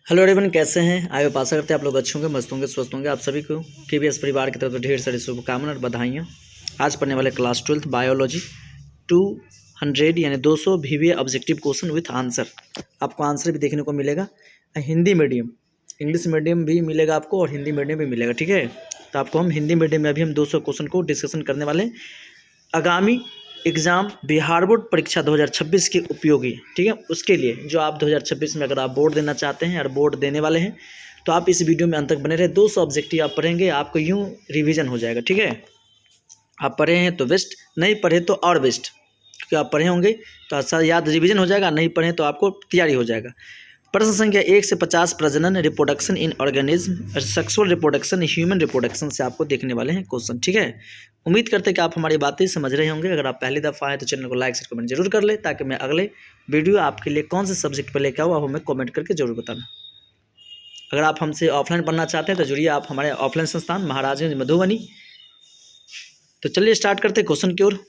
Hello everyone, कैसे हैं? आगे आशा करते हैं आप लोग अच्छे होंगे, मस्त होंगे, स्वस्थ होंगे। आप सभी को केबीएस परिवार की तरफ से ढेर सारी शुभकामनाएं और बधाइयाँ। आज पढ़ने वाले क्लास 12 बायोलॉजी 200 यानी 200 VBA objective question with answer. आपको आंसर भी देखने को मिलेगा हिंदी मीडियम, इंग्लिश मीडियम भी मिलेगा आपको और हिंदी मीडियम भी मिलेगा। ठीक है, तो आपको हम हिंदी मीडियम में अभी हम 200 क्वेश्चन को डिस्कशन करने वाले हैं। आगामी एग्ज़ाम बिहार बोर्ड परीक्षा 2026 के उपयोगी, ठीक है, उसके लिए जो आप 2026 में अगर आप बोर्ड देना चाहते हैं और बोर्ड देने वाले हैं तो आप इस वीडियो में अंत तक बने रहे। 200 ऑब्जेक्टिव आप पढ़ेंगे, आपको यूँ रिवीजन हो जाएगा। ठीक है, आप पढ़े हैं तो बेस्ट, नहीं पढ़े तो और बेस्ट, क्योंकि आप पढ़े होंगे तो अच्छा याद रिवीजन हो जाएगा, नहीं पढ़े तो आपको तैयारी हो जाएगा। प्रश्न संख्या 1 से 50 प्रजनन reproduction in organism, sexual reproduction, human reproduction से आपको देखने वाले हैं क्वेश्चन। ठीक है, उम्मीद करते हैं कि आप हमारी बातें समझ रहे होंगे। अगर आप पहली दफ़ा आए तो चैनल को लाइक शेयर कमेंट जरूर कर ले, ताकि मैं अगले वीडियो आपके लिए कौन से सब्जेक्ट पर लेकर आऊँ आप हमें कमेंट करके जरूर बताना। अगर आप हमसे ऑफलाइन पढ़ना चाहते हैं तो जुड़िए आप हमारे ऑफलाइन संस्थान महाराजगंज मधुबनी। तो चलिए स्टार्ट करते हैं क्वेश्चन की ओर।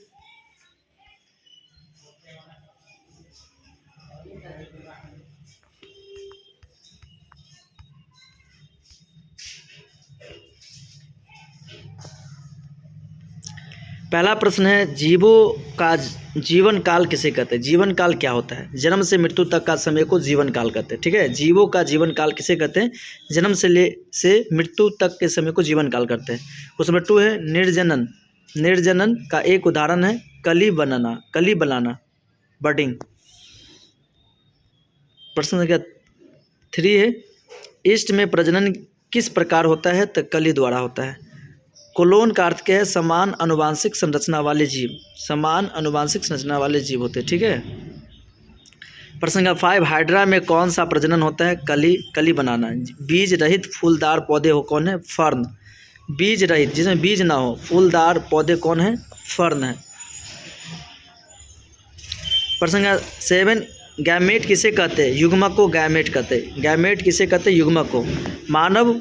पहला प्रश्न है, जीवों का जीवन काल किसे कहते हैं? जीवन काल क्या होता है? जन्म से मृत्यु तक का समय को जीवन काल कहते हैं। ठीक है, जीवों का जीवन काल किसे कहते हैं? जन्म से मृत्यु तक के समय को जीवन काल कहते हैं। क्वेश्चन नंबर 2 है, निर्जनन। निर्जनन का एक उदाहरण है कली बनाना, बडिंग। प्रश्न संख्या 3 है, ईस्ट में प्रजनन किस प्रकार होता है? तो कली द्वारा होता है। कोलोन का अर्थ क्या है? समान अनुवांशिक संरचना वाले जीव। समान अनुवांशिक संरचना वाले जीव होते हैं। ठीक है, प्रश्न संख्या 5, हाइड्रा में कौन सा प्रजनन होता है? कली बनाना। बीज रहित फूलदार पौधे हो कौन है? फर्न। बीज रहित, जिसमें बीज ना हो, फूलदार पौधे कौन है? फर्न है। प्रश्न संख्या 7, गैमेट किसे कहते हैं? युग्मक को गैमेट कहते हैं। गैमेट किसे कहते हैं? युग्मक को। मानव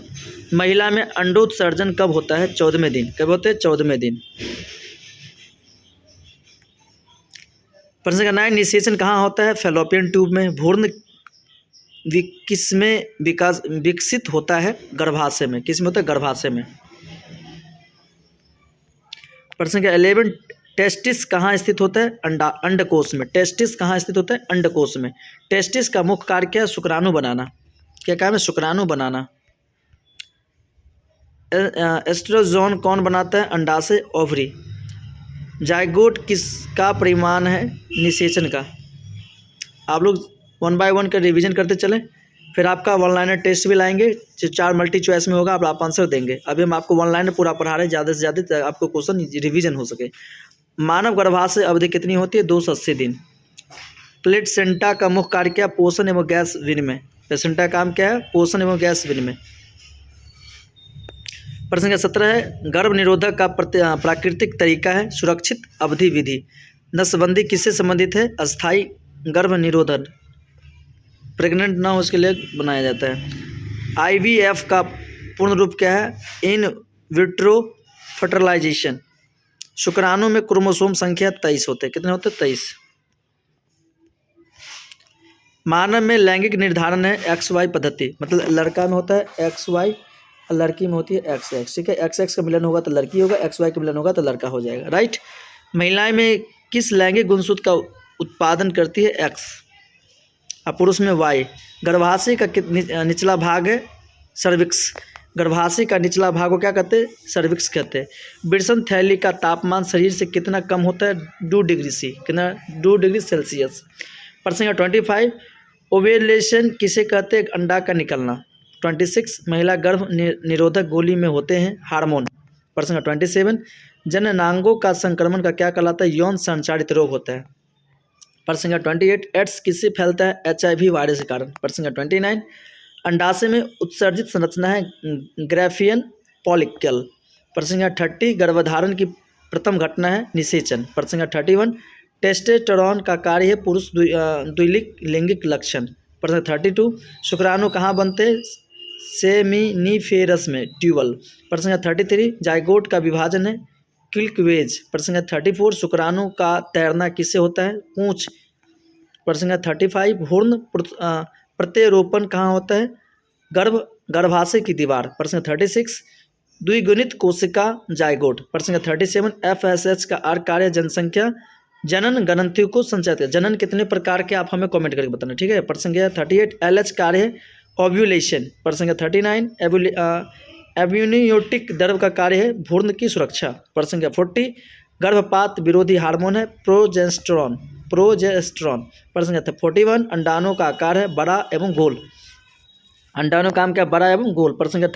महिला में अंडोत्सर्जन कब होता है? 14वें दिन। कब होते हैं? 14वें दिन। प्रश्न संख्या 9, निषेचन कहाँ होता है? फैलोपियन ट्यूब में। भ्रूण किस में विकसित होता है? गर्भाशय में। किस में होता है? गर्भाशय में। प्रश्न संख्या 11, टेस्टिस कहाँ स्थित होता है? अंडकोश में। टेस्टिस कहाँ स्थित होता है? अंडकोश में। टेस्टिस का मुख्य कार्य क्या है? शुक्राणु बनाना। क्या काम है? शुक्राणु बनाना। एस्ट्रोजोन कौन बनाता है? अंडाशय, ओवरी। जाइगोट किसका परिमाण है? निषेचन का। आप लोग 1 बाय 1 का रिवीजन करते चलें, फिर आपका वन लाइनर टेस्ट भी लाएंगे, 4 मल्टी चॉइस में होगा, आप आंसर देंगे। अभी हम आपको वन लाइनर पूरा पढ़ा रहे हैं, ज़्यादा से ज़्यादा आपको क्वेश्चन रिवीजन हो सके। मानव गर्भाशय अवधि कितनी होती है? 280 दिन। प्लेसेंटा का मुख्य कार्य क्या? पोषण एवं गैस विनिमय। प्लेसेंटा काम क्या है? पोषण एवं गैस विनिमय। प्रश्न संख्या 17 है, गर्भ निरोधक का प्राकृतिक तरीका है सुरक्षित अवधि विधि। नसबंदी किससे संबंधित है? अस्थायी गर्भ निरोधन। प्रेग्नेंट ना हो उसके लिए बनाया जाता है। IVF का पूर्ण रूप क्या है? In vitro fertilization. शुक्राणु में क्रोमोसोम संख्या 23 होते हैं। कितने होते हैं? 23। मानव में लैंगिक निर्धारण है XY पद्धति, मतलब लड़का में होता है XY और लड़की में होती है XX। ठीक है, XX का मिलन होगा तो लड़की होगा, XY का मिलन होगा तो लड़का हो जाएगा। राइट। महिलाएं में किस लैंगिक गुणसूत्र का उत्पादन करती है? X और पुरुष में Y। गर्भाशय का निचला भाग है सर्विक्स। गर्भाशय का निचला भाग को क्या कहते हैं? सर्विक्स कहते हैं। विषम थैली का तापमान शरीर से कितना कम होता है? 2 डिग्री C। कितना? 2 डिग्री सेल्सियस। प्रश्न संख्या 25, ओवेलेशन किसे कहते हैं? अंडा का निकलना। 26, महिला गर्भ निरोधक गोली में होते हैं हार्मोन। प्रश्न संख्या 27, जननांगों का संक्रमण का क्या कहलाता है? यौन संचारित रोग होता है। प्रश्न संख्या 28, एड्स किससे फैलता है? HIV वायरस के कारण। प्रश्न संख्या 29, अंडाशय में उत्सर्जित संरचना है ग्राफियन पॉलिकल। प्रश्न संख्या 30, गर्भधारण की प्रथम घटना है निषेचन। प्रश्न संख्या 31, टेस्टोस्टेरोन का कार्य है पुरुष द्विलिंग लैंगिक लक्षण। प्रश्न 32, शुक्राणु कहाँ बनते हैं? सेमिनिफेरस में, ट्यूबल। प्रश्न संख्या 33, जाइगोट का विभाजन है क्लिवेज। प्रश्न संख्या 34, शुक्राणु का तैरना किससे होता है? पूंछ। प्रश्न संख्या 35, भ्रूण प्रत्यारोपण कहाँ होता है? गर्भाशय की दीवार। प्रश्न 36 द्विगुणित कोशिका जायगोट। प्रश्न 37 FSH का आर कार्य जनसंख्या जनन ग्रंथियों को संचालित है। जनन कितने प्रकार के आप हमें कमेंट करके बताना, ठीक है। प्रश्न 38 LH कार्य है ओव्यूलेशन। प्रश्न 39 एब्यूनियोटिक द्रव का कार्य है भ्रूण की सुरक्षा। प्रश्न 40 गर्भपात विरोधी हार्मोन है प्रोजेस्टेरॉन। प्रश्न 41 अंडाणु का आकार है बड़ा एवं गोल। अंडाणु का क्या बड़ा एवं गोल। प्रश्न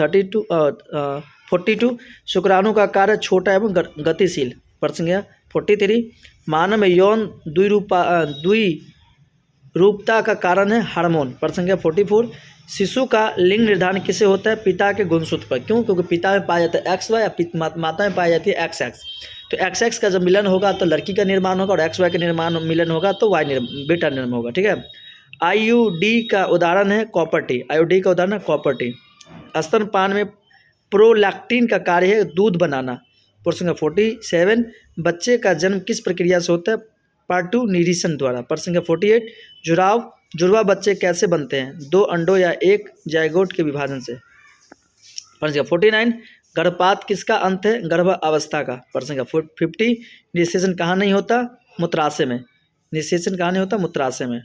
42 शुक्राणु का आकार है छोटा एवं गतिशील। प्रश्न 43 मानव में यौन द्विरूपता का कारण है हार्मोन। प्रश्न 44 शिशु का लिंग निर्धारण किसे होता है, पिता के गुणसूत्र पर। क्यों? क्योंकि पिता में पाया जाता है XY, माता में पाई जाती है XX। तो XX का जब मिलन होगा तो लड़की का निर्माण होगा और XY का निर्माण मिलन होगा तो बेटा निर्माण होगा, ठीक है। IUD का उदाहरण है कॉपर टी। IUD का उदाहरण है कॉपर टी। स्तनपान में प्रोलैक्टिन का कार्य है दूध बनाना। प्रश्न 47 बच्चे का जन्म किस प्रक्रिया से होता है, पार्टूनिरिशन द्वारा। प्रश्न 48 जुड़वा बच्चे कैसे बनते हैं, 2 अंडों या 1 जायगोट के विभाजन से। प्रश्न 49 गर्भपात किसका अंत है, गर्भ अवस्था का। प्रश्न 50 निषेचन कहाँ नहीं होता, मूत्राशय में। निषेचन कहाँ नहीं होता, मूत्राशय में।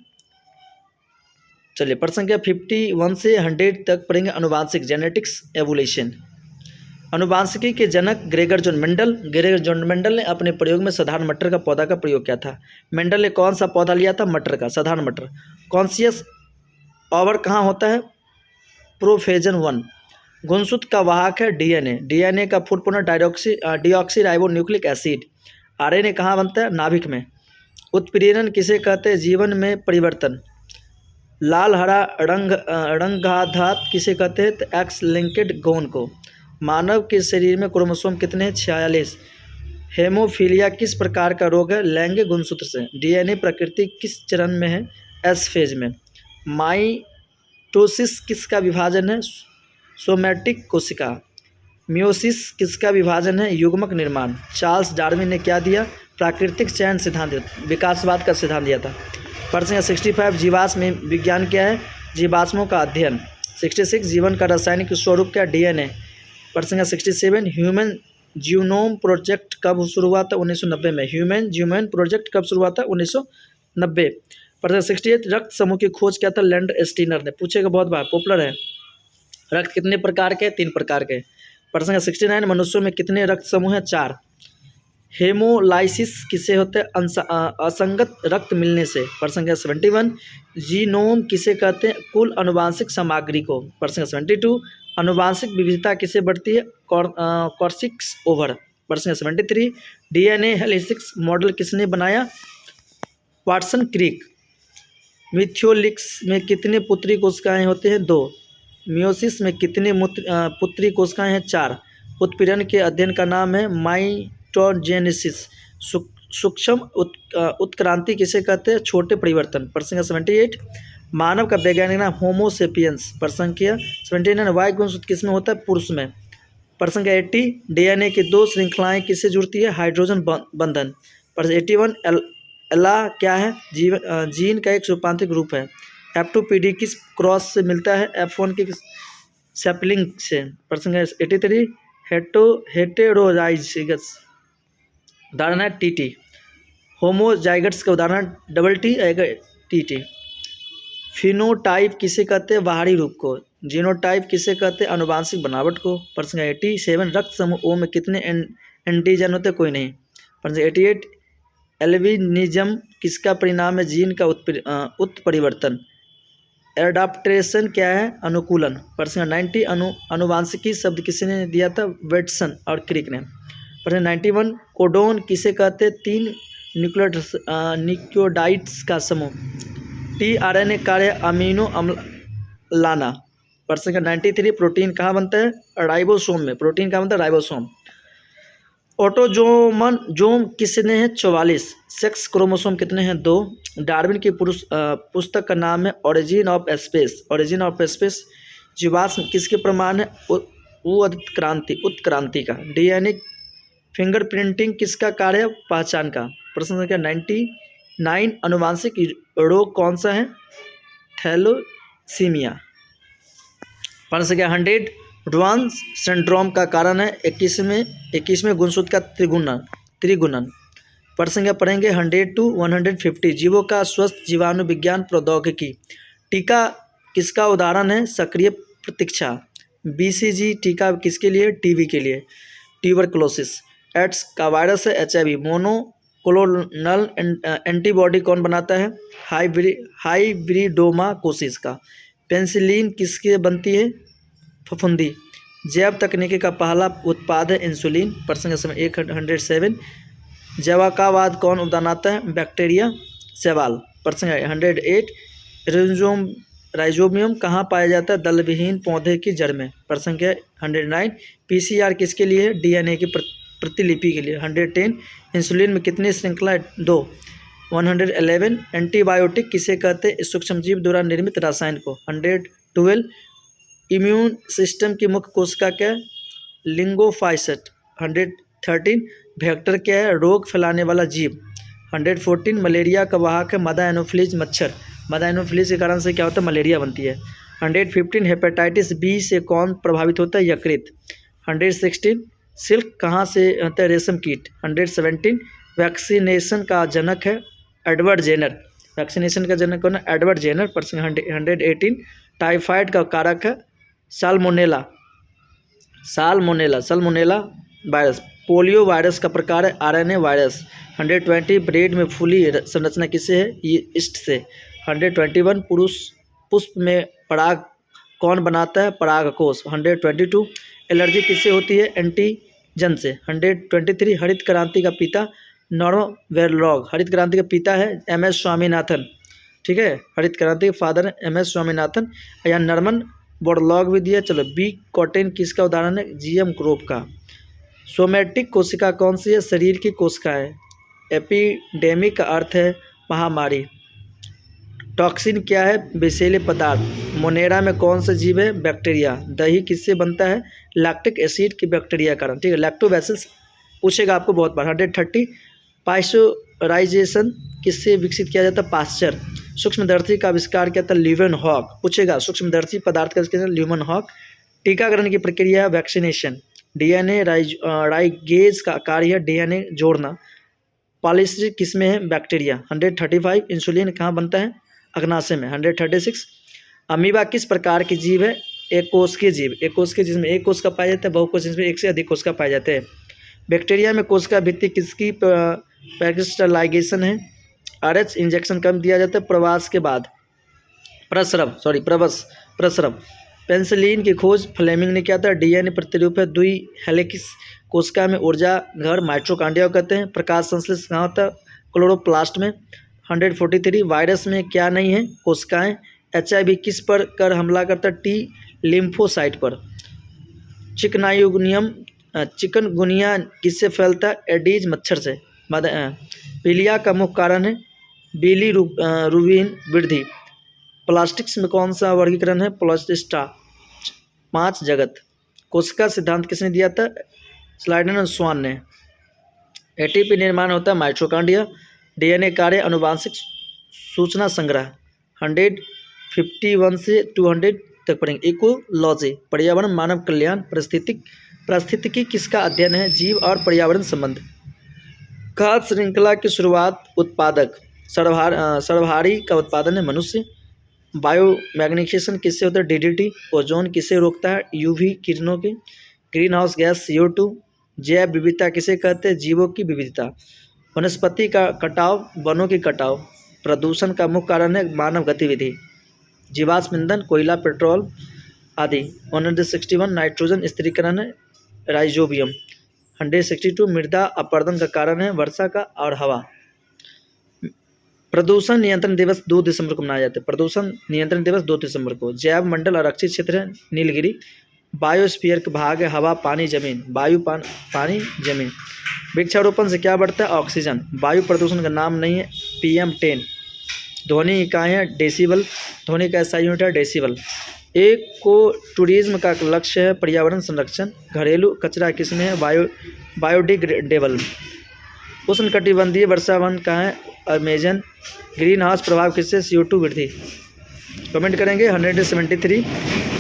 चलिए प्रश्न 51 से 100 तक पढ़ेंगे अनुवांशिक जेनेटिक्स एवोल्यूशन। अनुवांशिकी के जनक ग्रेगर जॉन मेंडल ने अपने प्रयोग में साधारण मटर का पौधा का प्रयोग किया था। मेंडल ने कौन सा पौधा लिया था, मटर का, साधारण मटर। कॉन्शियस ओवर कहाँ होता है, प्रोफेजन 1। गुणसूत्र का वाहक है डीएनए का full form deoxy ribo nucleic acid. RNA कहाँ बनता है, नाभिक में। उत्प्रेरण किसे कहते हैं, जीवन में परिवर्तन। लाल हरा रंगाधात किसे कहते हैं, तो एक्स लिंक्ड गौन को। मानव के शरीर में क्रोमोसोम कितने हैं, 46। हेमोफीलिया किस प्रकार का रोग है, लैंगिक गुणसूत्र से। डीएनए प्रकृति किस चरण में है, एस फेज में। माइटोसिस किसका विभाजन है, सोमैटिक कोशिका। मियोसिस किसका विभाजन है, युग्मक निर्माण। चार्ल्स डार्विन ने क्या दिया, प्राकृतिक चयन सिद्धांत, विकासवाद का सिद्धांत दिया था। प्रश्न 65 जीवाश्म में विज्ञान क्या है, जीवाश्मों का अध्ययन। 66 जीवन का रासायनिक स्वरूप क्या, डीएनए। प्रश्न 67 ह्यूमन जीनोम प्रोजेक्ट कब शुरू हुआ था, 1990 में। ह्यूमन जीनोम प्रोजेक्ट कब शुरू हुआ था, 1990। प्रश्न 68 रक्त समूह की खोज क्या था, लैंड स्टीनर ने। पूछेगा बहुत बार, पॉपुलर है। रक्त कितने प्रकार के, 3 प्रकार के। प्रश्न 69 मनुष्यों में कितने रक्त समूह हैं, 4। हेमोलाइसिस किसे होते हैं, असंगत रक्त मिलने से। प्रश्न 71 जीनोम किसे कहते हैं, कुल अनुवांशिक सामग्री को। प्रश्न 72 अनुवांशिक विविधता किसे बढ़ती है, कॉर्सिक्स ओवर। प्रश्न 73 डीएनए हेलिक्स मॉडल किसने बनाया, वाटसन क्रिक। मिथियोलिक्स में कितने पुत्री कोशिकाएं होते हैं, 2। मियोसिस में कितने पुत्री कोशिकाएं हैं, 4। उत्पीड़न के अध्ययन का नाम है माइटोजेनेसिस। सूक्ष्म उत्क्रांति किसे कहते हैं, छोटे परिवर्तन। प्रश्न 78 मानव का वैज्ञानिक नाम होमोसेपियंस। प्रश्न 79 वायु गुणसूत्र किसमें होता है, पुरुष में। प्रश्न 80 डीएनए की 2 श्रृंखलाएं किससे जुड़ती है, हाइड्रोजन बंधन। प्रश्न 81 एला क्या है, जीन का एक रूपांतरित रूप है। F2PD किस क्रॉस से मिलता है, F1 के सैपलिंग से। प्रश्न 83 हेटेरोजाइगस उदाहरण है TT। होमोजाइगट्स का उदाहरण TT। फिनोटाइप किसे कहते हैं, बाहरी रूप को। जीनोटाइप किसे कहते हैं, अनुवांशिक बनावट को। प्रश्न 87 रक्त समूह O में कितने एंटीजन होते हैं, कोई नहीं। प्रश्न 88 एल्बिनिज्म किसका परिणाम है, जीन का उत्परिवर्तन। एडाप्टेशन क्या है, अनुकूलन। प्रश्न 90 अनुवांशिकी शब्द किसने दिया था, वेटसन और क्रिक ने। प्रश्न 91 कोडोन किसे कहते हैं, 3 न्यूक्लियोटाइड्स का समूह। tRNA कार्य अमीनो अम्ल लाना। प्रश्न 93 प्रोटीन कहाँ बनता है, राइबोसोम में। प्रोटीन कहाँ बनता है, राइबोसोम। ऑटोजोम किसने है, 44। सेक्स क्रोमोसोम कितने हैं, 2। डार्विन की पुस्तक का नाम है ओरिजिन ऑफ स्पेस। जीवाश्म किसके प्रमाण है, उत्क्रांति का। डीएनए फिंगरप्रिंटिंग किसका कार्य है, पहचान का। प्रश्न संख्या 99 अनुवांशिक रोग कौन सा है, थैलेसीमिया। प्रश्न संख्या 100 डाउन सिंड्रोम का कारण है 21वें गुणसूत्र का त्रिगुणन। प्रश्न संख्या पढ़ेंगे 100 to 150 जीवों का स्वस्थ जीवाणु विज्ञान प्रौद्योगिकी। टीका किसका उदाहरण है? सक्रिय प्रतीक्षा। BCG टीका किसके लिए? टीबी के लिए। ट्यूबरकुलोसिस। एड्स का वायरस है HIV। मोनोक्लोनल एंटीबॉडी कौन बनाता है? हाइब्रिडोमा कोशिश का। पेनिसिलिन किसके बनती है? फफूंदी। जैव तकनीकी का पहला उत्पाद है इंसुलिन। प्रश्न समय 107 जैवकवाद कौन बनाता है? बैक्टीरिया। सवाल प्रश्न 108 राइजोबियम कहाँ पाया जाता है? दलविहीन पौधे की जड़ में। प्रश्न 109 PCR किसके लिए? DNA की प्रतिलिपि के लिए। 110 इंसुलिन में कितनी श्रृंखला? 2। 111 एंटीबायोटिक किसे कहते हैं? सूक्ष्मजीव द्वारा निर्मित रसायन को। 112 इम्यून सिस्टम की मुख्य कोशिका क्या है? लिंगोफाइसेट। 113 वेक्टर क्या है? रोग फैलाने वाला जीव। 114 मलेरिया का वाहक है मदा एनोफिलीज मच्छर। मदा एनोफिलीज के कारण से क्या होता है? मलेरिया बनती है। 115 हेपेटाइटिस B से कौन प्रभावित होता है? यकृत। 116 सिल्क कहाँ से होता है? रेशम कीट। 117 वैक्सीनेशन का जनक है? Edward Jenner. वैक्सीनेशन का जनक कौन है? Edward Jenner. प्रश्न 118 टाइफाइड का कारक है? Salmonella virus. पोलियो वायरस का प्रकार है? RNA virus. 120 ब्रेड में फूली संरचना किससे है? यीस्ट से। 121 पुष्प में पराग कौन बनाता है? परागकोश। 122 एलर्जी किससे होती है? एंटीजन से। 123 हरित क्रांति का पिता नॉर्मन। हरित क्रांति का पिता है MS स्वामीनाथन। ठीक है, हरित क्रांति के फादर है MS स्वामीनाथन। या नॉर्मन बोरलॉग भी दिया। चलो बी कॉटेन किसका उदाहरण है? GM ग्रुप का। सोमैटिक कोशिका कौन सी है? शरीर की कोशिका है। एपिडेमिक का अर्थ है महामारी। टॉक्सिन क्या है? विषैले पदार्थ। मोनेरा में कौन सा जीव है? बैक्टीरिया। दही किससे बनता है? लैक्टिक एसिड की बैक्टीरिया कारण। ठीक है, लैक्टोबैसिलस पूछेगा आपको बहुत बार। 130 पास्चराइजेशन किससे विकसित किया जाता है? पास्चर। सूक्ष्मदर्शी का आविष्कार किया था? ल्यूवेनहॉक। पूछेगा सूक्ष्मदर्शी पदार्थ का ल्यूवेनहॉक। टीकाकरण की प्रक्रिया है? वैक्सीनेशन। DNA राइगेज का कार्य है? DNA जोड़ना। पॉलीसिस किसमें है? बैक्टीरिया। 135 इंसुलिन कहाँ बनता है? अग्नाशय में। 136 अमीबा किस प्रकार की जीव है? एक कोशिकीय जीव। एक कोशिकीय जिसमें एक कोशिका पाया जाता है, बहुकोश जिसमें एक से अधिक कोशिका पाए जाते हैं। बैक्टीरिया में कोशिका भित्ति किसकी पेरिस्टालाइजेशन है? RH इंजेक्शन कब दिया जाता है? प्रवास के बाद। प्रसरव। पेनिसिलिन की खोज फ्लेमिंग ने किया था। DNA प्रतिरूप है? द्वि हेलिक्स। कोशिका में ऊर्जा घर माइटोकॉन्ड्रिया कहते हैं। प्रकाश संश्लेषण कहाँ होता है? क्लोरोप्लास्ट में। 143 वायरस में क्या नहीं है? कोशिकाएं। HIV किस पर कर हमला करता है? T लिम्फोसाइट पर। चिकनगुनिया किससे फैलता है? एडीज मच्छर से। पीलिया का मुख्य कारण है? बिलीरुबिन वृद्धि। प्लास्टिक्स में कौन सा वर्गीकरण है? प्लास्टिस्टा। 5 जगत। कोशिका सिद्धांत किसने दिया था? स्लाइडन और स्वान ने। ATP निर्माण होता है माइटोकॉन्ड्रिया। DNA कार्य अनुवांशिक सूचना संग्रह। 151 से 200 तक पढ़ेंगे। इकोलॉजी पर्यावरण मानव कल्याण। पारिस्थितिकी किसका अध्ययन है? जीव और पर्यावरण संबंध। खाद्य श्रृंखला की शुरुआत उत्पादक। सर्वहारी का उत्पादन है मनुष्य। बायोमैग्नीफिकेशन किससे होता है? DDT। ओजोन किसे रोकता है? UV किरणों के। Green house gas CO2। जैव विविधता किसे कहते हैं? जीवों की विविधता। वनस्पति का कटाव, वनों की कटाव। प्रदूषण का मुख्य कारण है मानव गतिविधि। जीवाश्म ईंधन, कोयला, पेट्रोल आदि। 161 नाइट्रोजन स्थिरीकरण है? राइजोबियम। 162 मृदा अपरदन का कारण है? वर्षा का और हवा। प्रदूषण नियंत्रण दिवस 2 दिसंबर को मनाया जाता है। प्रदूषण नियंत्रण दिवस 2 दिसंबर को। जैव मंडल आरक्षित क्षेत्र है? नीलगिरी। बायोस्फीयर का भाग है? हवा, पानी, जमीन। वायु, पानी, जमीन। वृक्षारोपण से क्या बढ़ता है? ऑक्सीजन। वायु प्रदूषण का नाम नहीं है? PM10। ध्वनि इकाई है? डेसिबल। ध्वनि का SI यूनिट है? डेसिबल। इको टूरिज्म का लक्ष्य है? पर्यावरण संरक्षण। घरेलू कचरा किसमें है? बायोडिग्रेडेबल। उष्णकटिबंधीय वर्षावन कहाँ है? अमेजन। ग्रीन हाउस प्रभाव किससे? CO2 वृद्धि। कमेंट करेंगे। 173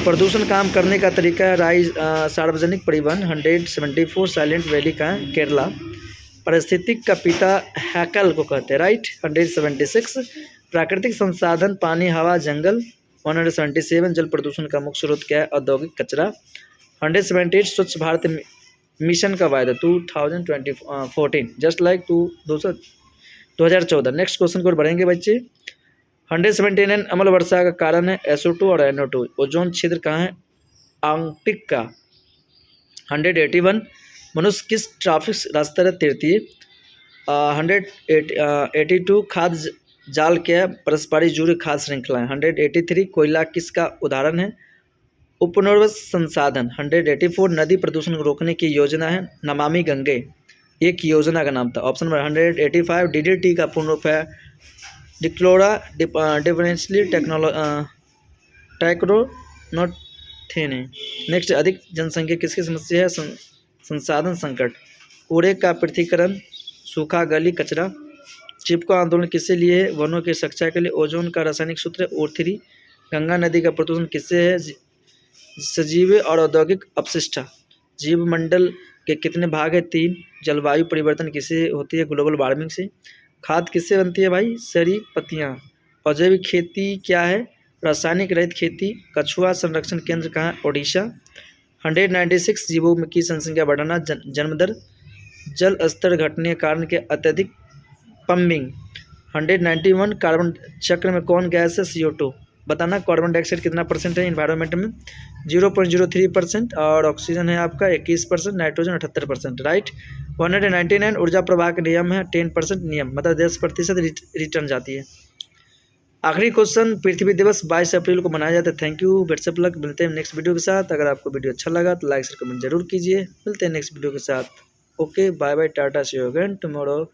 प्रदूषण काम करने का तरीका है राइज सार्वजनिक परिवहन। 174 साइलेंट वैली का है केरला। पारिस्थितिक का पिता हैकल को कहते हैं, राइट। 176 प्राकृतिक संसाधन पानी हवा जंगल। 177 जल प्रदूषण का मुख्य स्रोत क्या है, औद्योगिक कचरा। 178 स्वच्छ भारत मिशन कब आया था, 2014, जस्ट लाइक 2014। नेक्स्ट क्वेश्चन को बढ़ेंगे बच्चे। 179 अम्ल वर्षा का कारण है SO2 और NO2। ओजोन क्षेत्र कहाँ है, आर्कटिक का। 181 मनुष्य किस ट्रैफिक रास्ता है, तृतीय। 182 खाद्य जाल क्या है, परस्परिक जुड़ी खाद्य श्रृंखला है। 183 कोयला किसका उदाहरण है, उपनर्वस संसाधन। 184 नदी प्रदूषण को रोकने की योजना है नमामि गंगे, एक योजना का नाम था। ऑप्शन नंबर 185 DDT का पूर्ण रूप है डिक्लोरा डिफरेंशियली टैक्रोनोथेने। नेक्स्ट, अधिक जनसंख्या किसकी समस्या है, संसाधन संकट। कूड़े का पृथक्करण, सूखा गली कचरा। चिपको आंदोलन किससे लिए है, वनों की सुरक्षा के लिए। ओजोन का रासायनिक सूत्र O3। गंगा नदी का प्रदूषण किससे है, सजीव और औद्योगिक अपशिष्ट। जीव मंडल के कितने भाग है, 3। जलवायु परिवर्तन किससे होती है, ग्लोबल वार्मिंग से। खाद किससे बनती है भाई, सरी पत्तियाँ। और जैविक खेती क्या है, रासायनिक रहित खेती। कछुआ संरक्षण केंद्र कहाँ है, ओडिशा। 196 जीवों की जनसंख्या बढ़ना, जन्म दर। जल स्तर घटने के कारण के अत्यधिक पंपिंग। 191 कार्बन चक्र में कौन गैस है, CO2। बताना कार्बन डाइऑक्साइड कितना परसेंट है इन्वायरमेंट में, 0.03%। और ऑक्सीजन है आपका 21%, नाइट्रोजन 78%, राइट। 199 ऊर्जा प्रवाह का नियम है 10% नियम, मतलब 10% रिटर्न जाती है। आखिरी क्वेश्चन, पृथ्वी दिवस 22 अप्रैल को मनाया जाता है। Thank you, best of luck. मिलते हैं नेक्स्ट वीडियो के साथ। अगर आपको वीडियो अच्छा लगा तो लाइक शेयर कमेंट जरूर कीजिए। मिलते हैं नेक्स्ट वीडियो के साथ। Okay, bye bye, tata, see you again tomorrow.